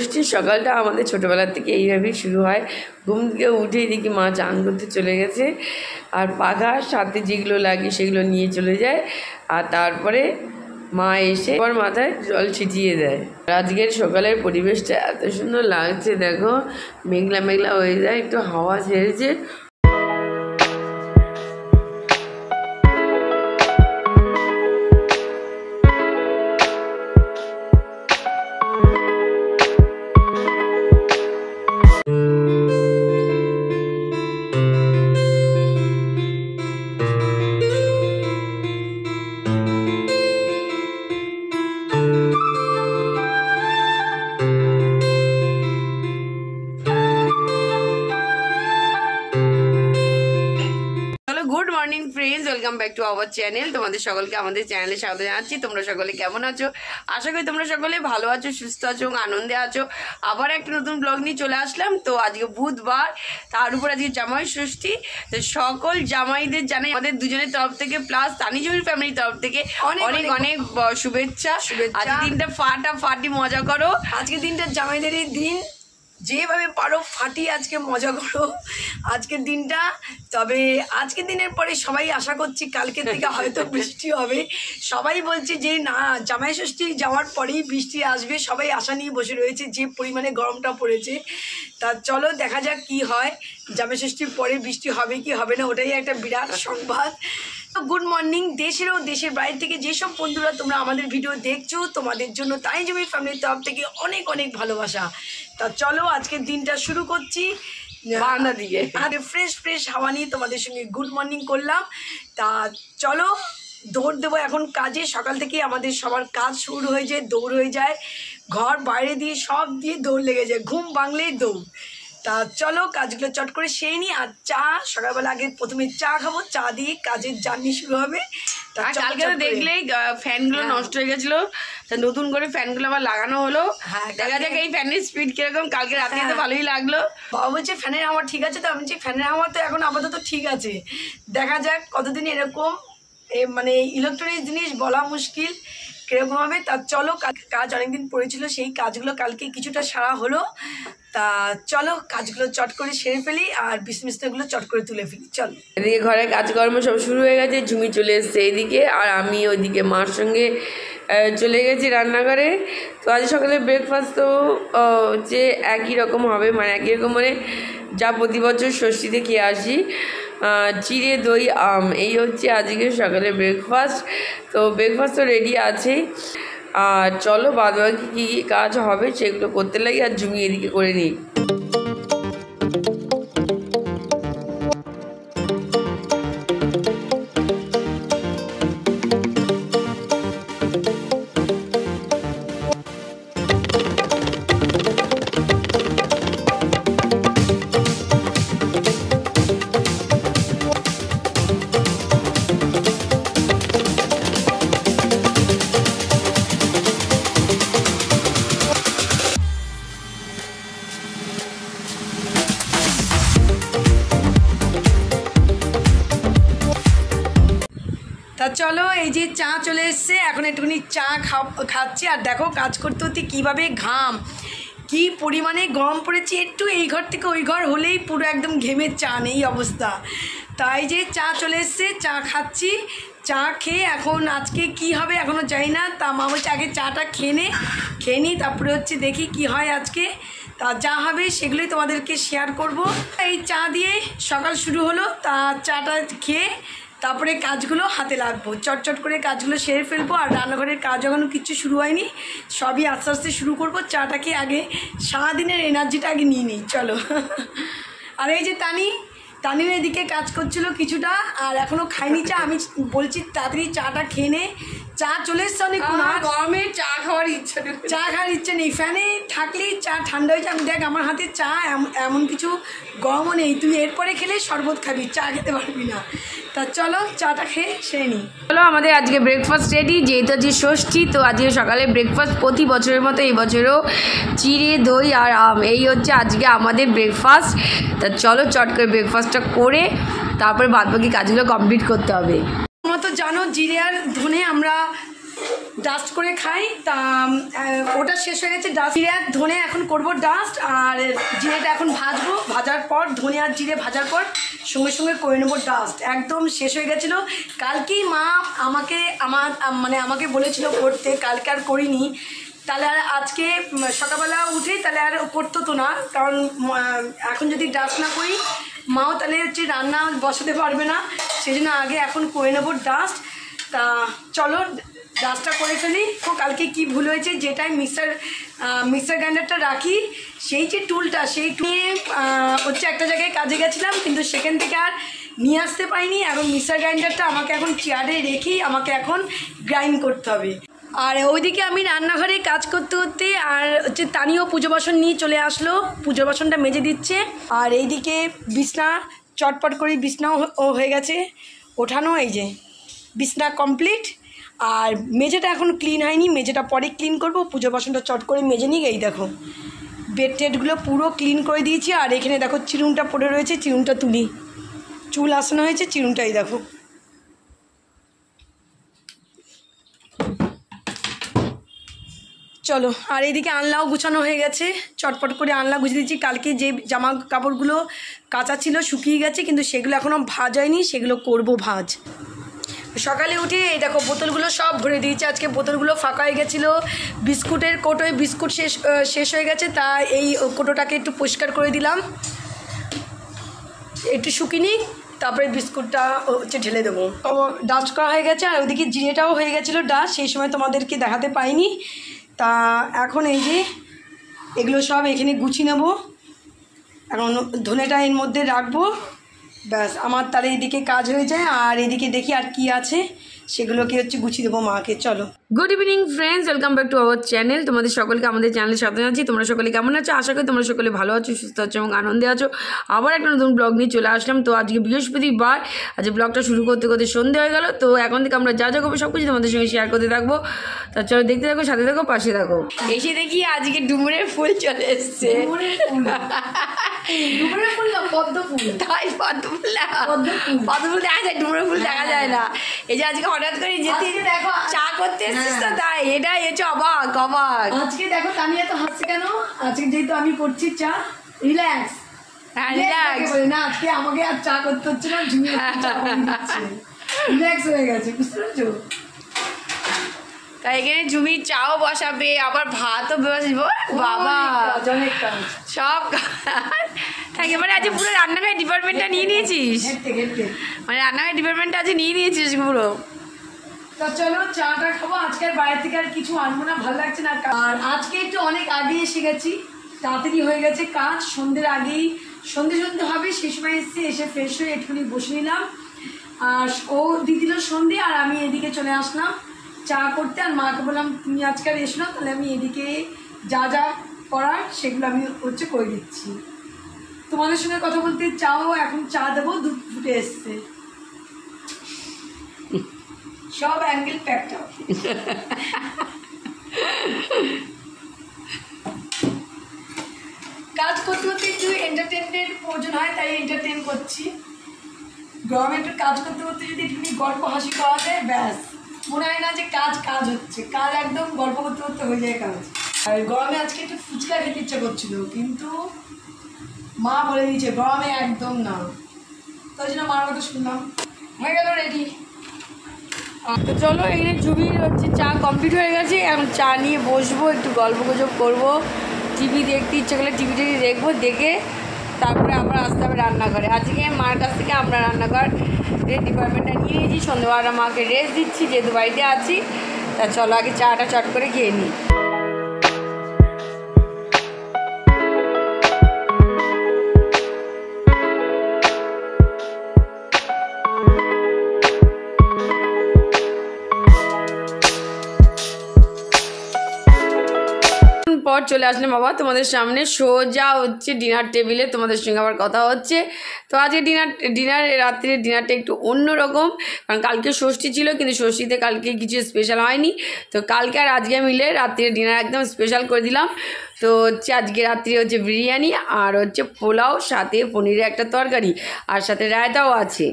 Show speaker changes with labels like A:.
A: ষষ্ঠীর সকালটা আমাদের ছোটোবেলার থেকে এইভাবেই শুরু হয়। ঘুম থেকে উঠেই দেখি মা চান করতে চলে গেছে, আর পাখা সাথে যেগুলো লাগে সেগুলো নিয়ে চলে যায়, আর তারপরে মা এসে আমার মাথায় জল ছিটিয়ে দেয়। আজকের সকালের পরিবেশটা এত সুন্দর লাগছে, দেখো মেঘলা মেঘলা হয়ে যায়, একটু হাওয়া ছেড়েছে। Good morning friends, welcome back to our channel. তোমাদের সকলকে আমাদের চ্যানেলে স্বাগত জানাচ্ছি। তোমরা সকলে কেমন আছো? আশা করি তোমরা সকলে ভালো আছো, সুস্থ আছো এবং আনন্দে আছো। আবার একটা নতুন ব্লগ নিয়ে চলে আসলাম। তো আজকে বুধবার, তার উপর আজকে জামাই ষষ্ঠী। তো সকল জামাইদের জানাই আমাদের দুজনের তরফ থেকে প্লাস তানিজমির ফ্যামিলির তরফ থেকে অনেক অনেক শুভেচ্ছা। আজকের দিনটা ফাটাফাটি মজা করো।
B: আজকের দিনটা জামাইদেরই দিন, যেভাবে পারো ফাটিয়ে আজকে মজা করো আজকের দিনটা। তবে আজকের দিনের পরে সবাই আশা করছি কালকের থেকে হয়তো বৃষ্টি হবে। সবাই বলছে যে না, জামাই ষষ্ঠী যাওয়ার পরেই বৃষ্টি আসবে, সবাই আশা নিয়ে বসে রয়েছে, যে পরিমাণে গরমটা পড়েছে। তা চলো দেখা যাক কি হয়, জামাই ষষ্ঠীর পরে বৃষ্টি হবে কি হবে না, ওটাই একটা বিরাট সংবাদ। গুড মর্নিং দেশের ও দেশের বাইরে থেকে যেসব বন্ধুরা তোমরা আমাদের ভিডিও দেখছো, তোমাদের জন্য তানিজমির ফ্যামিলির তরফ থেকে অনেক অনেক ভালোবাসা। তা চলো আজকের দিনটা শুরু করছি
A: বারান্দা দিকে,
B: আর ফ্রেশ হাওয়া নিয়ে তোমাদের সঙ্গে গুড মর্নিং করলাম। তা চলো দৌড় দেবো এখন কাজে। সকাল থেকে আমাদের সবার কাজ শুরু হয়ে যায়, দৌড় হয়ে যায়, ঘর বাইরে দিয়ে সব দিয়ে দৌড় লেগে যায়, ঘুম ভাঙলেই দৌড়। তা চলো কাজগুলো চট করে সেই নিই। আর চা সকালবেলা আগে প্রথমে চা খাবো, চা দিয়ে কাজের জার্নি শুরু হবে।
A: কালকে তো দেখলেই ফ্যানগুলো নষ্ট হয়ে গেছিলো, তা নতুন করে ফ্যানগুলো আবার লাগানো হলো। দেখা যাক এই ফ্যানের স্পিড কিরকম। কালকে রাতে তো ভালোই লাগলো।
B: বাবা বলছে ফ্যানের হাওয়া ঠিক আছে, তো আমি বলছি ফ্যানের হাওয়া তো এখন আপাতত ঠিক আছে, দেখা যাক কতদিন এরকম মানে ইলেকট্রনিক জিনিস বলা মুশকিল কিরকম হবে। তা চলো কাজ অনেকদিন পড়েছিল, সেই কাজগুলো কালকে কিছুটা সারা হলো। তা চলো কাজগুলো চট করে সেরে ফেলি আর বিছনাগুলো চট করে তুলে ফেলি। চলো
A: এদিকে ঘরে কাজকর্ম সব শুরু হয়ে গেছে, ঝুমি চলে এসছে এইদিকে, আর আমি ওইদিকে মার সঙ্গে চলে গেছি রান্নাঘরে। তো আজ সকালে ব্রেকফাস্ট তো যে একই রকম হবে, মানে একই রকম মানে যা প্রতি বছর ষষ্ঠীতে খেয়ে আসি, চিড়ে দই আম, এই হচ্ছে আজকে সকালে ব্রেকফাস্ট। তো ব্রেকফাস্ট তো রেডি আছেই, আর চলো বাদবাকি কী কী কাজ হবে সেগুলো করতে লাগি, আর ঝুমি এদিকে করে নিই।
B: তা চলো এই যে চা চলে এসছে, এখন একটুখানি চা খাচ্ছি। আর দেখো কাজ করতে হতে কীভাবে ঘাম, কি পরিমাণে গরম পড়েছে, একটু এই ঘর থেকে ওই ঘর হলেই পুরো একদম ঘেমে চান এই অবস্থা। তাই যে চা চলে এসছে, চা খাচ্ছি। চা খেয়ে এখন আজকে কি হবে এখনও জানি না। তা মা বলছে আগে চাটা খেয়ে নিই, তারপরে হচ্ছে দেখি কি হয় আজকে। তা যা হবে সেগুলোই তোমাদেরকে শেয়ার করব। এই চা দিয়ে সকাল শুরু হলো, তা চাটা খেয়ে তারপরে কাজগুলো হাতে লাগবো, চটচট করে কাজগুলো সেরে ফেলবো। আর রান্নাঘরের কাজ এখনও কিচ্ছু শুরু হয়নি, সবই আস্তে আস্তে শুরু করবো। চাটাকে আগে সারাদিনের এনার্জিটা আগে নিয়ে নিই চলো। আর এই যে তানিও এদিকে কাজ করছিল কিছুটা, আর এখনও খাইনি চা। আমি বলছি তাড়াতাড়ি চাটা খেয়ে নে। চা চলে এসছে অনেক,
A: গরমে চা খাওয়ার
B: ইচ্ছে নেই, ফ্যানে থাকলেই চা ঠান্ডা হয়ে যায়। আমি দেখ আমার হাতে চা এমন কিছু গরমও নেই, তুই এরপরে খেলে শরবত খাবি, চা খেতে পারবি না। তা চলো চাটা খেয়ে সেই নিই।
A: চলো আমাদের আজকে ব্রেকফাস্ট রেডি, যেহেতু আজকে ষষ্ঠী। তো আজকে সকালে ব্রেকফাস্ট প্রতি বছরের মতো এই বছরও চিড়ে দই আর আম, এই হচ্ছে আজকে আমাদের ব্রেকফাস্ট। তা চলো চট করে ব্রেকফাস্টটা করে তারপরে বাদবাকি কাজগুলো কমপ্লিট করতে হবে।
B: তোমরা তো জানো জিরে আর ধনে আমরা ডাস্ট করে খাই। তা ওটা শেষ হয়ে গেছে। ডাস্ট জিরে আর ধনে এখন করব ডাস্ট, আর জিরেটা এখন ভাজবো। ভাজার পর ধনে আর জিরে ভাজার পর সঙ্গে সঙ্গে করে নেবো ডাস্ট। একদম শেষ হয়ে গেছিলো। কালকেই মা আমাকে বলেছিল করতে, কালকে আর করিনি। তাহলে আর আজকে সকালবেলা উঠেই তাহলে আর করতো তো না, কারণ এখন যদি ডাস্ট না করি মাও তাহলে হচ্ছে রান্না বসাতে পারবে না, সেই জন্য আগে এখন করে নেবো ডাস্ট। তা চলো ডাস্টটা করে ফেলি। তো কালকে কি ভুল হয়েছে, যেটাই মিক্সার গ্রাইন্ডারটা রাখি, সেই যে টুলটা সেই নিয়ে হচ্ছে একটা জায়গায় কাজে গেছিলাম, কিন্তু সেখান থেকে আর নিয়ে আসতে পারিনি। এখন মিক্সার গ্রাইন্ডারটা আমাকে এখন চেয়ারে রেখেই আমাকে এখন গ্রাইন্ড করতে হবে। আর ওইদিকে আমি রান্নাঘরে কাজ করতে করতে আর হচ্ছে তানিও পুজো বাসন নিয়ে চলে আসলো, পুজো বাসনটা মেজে দিচ্ছে। আর এইদিকে বিছনা চটপট করে বিছনাও হয়ে গেছে ওঠানো, এই যে বিছনা কমপ্লিট। আর মেঝেটা এখন ক্লিন হয়নি, মেঝেটা পরে ক্লিন করব। পুজো বাসনটা চট করে মেজে নিই। এই দেখো বেড টেডগুলো পুরো ক্লিন করে দিয়েছি। আর এখানে দেখো চিরুনটা পড়ে রয়েছে, চিরুনটা তুলি, চুল আসানো হয়েছে, চিরুনটাই দেখো। চলো, আর এইদিকে আনলাও গুছানো হয়ে গেছে, চটপট করে আনলা গুছিয়ে দিচ্ছি। কালকে যে জামা কাপড়গুলো কাঁচা ছিল শুকিয়ে গেছে, কিন্তু সেগুলো এখনও ভাজ হয়নি, সেগুলো করব ভাজ। সকালে উঠে এই দেখো বোতলগুলো সব ভরে দিয়েছি। আজকে বোতলগুলো ফাঁকা হয়ে গেছিলো। বিস্কুটের কোটোয় বিস্কুট শেষ হয়ে গেছে, তা এই কোটোটাকে একটু পরিষ্কার করে দিলাম, একটু শুকিয়ে তারপরে বিস্কুটটা হচ্ছে ঢেলে দেবো। ডাস্ট করা হয়ে গেছে। আর ওদিকে জিরেটাও হয়ে গেছিলো ডাস্ট, সেই সময় তোমাদেরকে দেখাতে পাইনি। তা এখন এই যে এগুলো সব এখানে গুছিয়ে নেব। এখন ধনেটা এর মধ্যে রাখবো, ব্যাস আমার তাহলে এদিকে কাজ হয়ে যায়। আর এদিকে দেখি আর কি আছে, সেগুলোকে হচ্ছে গুছিয়ে দেবো মাকে। চলো,
A: good evening friends, welcome back to our channel. তোমাদের সকলকে আমাদের চ্যানেলের সাথে আছি। তোমরা সকলে কেমন আছো? আশা করি তোমরা সকলে ভালো আছো, সুস্থ আছো এবং আনন্দে আছো। আবার একটা নতুন ব্লগ নিয়ে চলে আসলাম। তো আজকে বৃহস্পতিবার, আজকে ব্লগটা শুরু করতে করতে সন্ধে হয়ে গেল। তো এখন থেকে আমরা যা যা করবো সব কিছু তোমাদের সঙ্গে শেয়ার করতে থাকবো। তা চলো দেখতে থাকো, সাথে থাকো, পাশে থাকো। এসে দেখি আজকে ডুমুরের ফুল চলে এসছে।
B: পদ্ম ফুল,
A: তাই পদ্ম ফুল দেখা যায়, ডুমুরের ফুল দেখা যায় না। এই যে আজকে হঠাৎ করে যেতে
B: দেখো
A: চা করতে এসেছিস তো, তাই এটা এসে অবাক।
B: আজকে দেখো তানিয়া তো হাসছে কেন? আজকে যেহেতু আমি করছি চা, রিল্যাক্স।
A: হ্যাঁ রিল্যাক্স
B: না, আজকে আমাকে আর চা করতে হচ্ছে না, রিল্যাক্স হয়ে গেছে, বুঝতে পারছো?
A: তাই এখানে ঝুমি চাও বসাবে, আবার ভাতও বসবো। বাবা
B: অনেক কাজ,
A: সব থাকে। মানে আজ পুরো রান্নাঘরের ডিপার্টমেন্টটা নিয়ে নিয়েছিস, মানে রান্নাঘরের ডিপার্টমেন্টটা আজ নিয়ে নিয়েছিস পুরো।
B: তা চলো চাটা খাবো। আজকে আর বাইরে থেকে আর কিছু আনবো না, ভালো লাগছে না। আর আজকে একটু অনেক আগে এসে গেছি, তাড়াতাড়ি হয়ে গেছে কাজ। সন্ধ্যের আগেই সন্ধে হবে, সেই সময় এসে ফ্রেশ হয়ে একটুখানি বসে নিলাম। আর ও দিদিল সন্ধে, আর আমি এদিকে চলে আসলাম চা করতে। আর মাকে বললাম তুমি আজকে আর এসো না, তাহলে আমি এদিকে যা যা করার সেগুলো আমি হচ্ছে করে দিচ্ছি। তোমাদের সঙ্গে কথা বলতে চাও, এখন চা দেবো, দুধ ফুটে এসছে, সব অ্যাঙ্গেল প্যাকটা। কাজ করতে করতে একটু এন্টারটেনমেন্টের প্রয়োজন হয়, তাই এন্টারটেন করছি। গরমে একটু কাজ করতে করতে যদি একটু গল্প হাসি করা যায়, ব্যাস মনে হয় না যে কাজ হচ্ছে। কাজ একদম গল্প করতে করতে হয়ে যায় কাজ। আর গরমে আজকে একটু ফুচকা খেতে ইচ্ছা করছিল, কিন্তু মা বলে দিয়েছে গরমে একদম না, তাই জন্য মার কথা শুনলাম। হয়ে গেল রেডি।
A: তো চলো, এখানে ঝুমির হচ্ছে চা কমপ্লিট হয়ে গেছে। এখন চা নিয়ে বসবো, একটু গল্প গুজব করবো, টিভি দেখতে ইচ্ছে করলে টিভি দেখবো, দেখে তারপরে আবার আসতে হবে রান্নাঘরে। আজকে মার কাছ থেকে আমরা রান্নাঘর ডিপার্টমেন্টটা নিয়ে নিয়েছি। সন্ধ্যাবেলা মাকে রেস্ট দিচ্ছি, যেহেতু বাড়িতে আছি। তা চলো আগে চাটা চট করে খেয়ে নিই। পর চলে আসলাম বাবা তোমাদের সামনে, সোজা হচ্ছে ডিনার টেবিলে তোমাদের সঙ্গে আবার কথা হচ্ছে। তো আজকে রাত্রির ডিনারটা একটু অন্যরকম, কারণ কালকে ষষ্ঠী ছিল, কিন্তু ষষ্ঠীতে কালকে কিছু স্পেশাল হয়নি। তো কালকে আর আজকে মিলে রাত্রির ডিনার একদম স্পেশাল করে দিলাম। তো হচ্ছে আজকে রাত্রি হচ্ছে বিরিয়ানি, আর হচ্ছে পোলাও, সাথে পনিরের একটা তরকারি, আর সাথে রায়তাও আছে।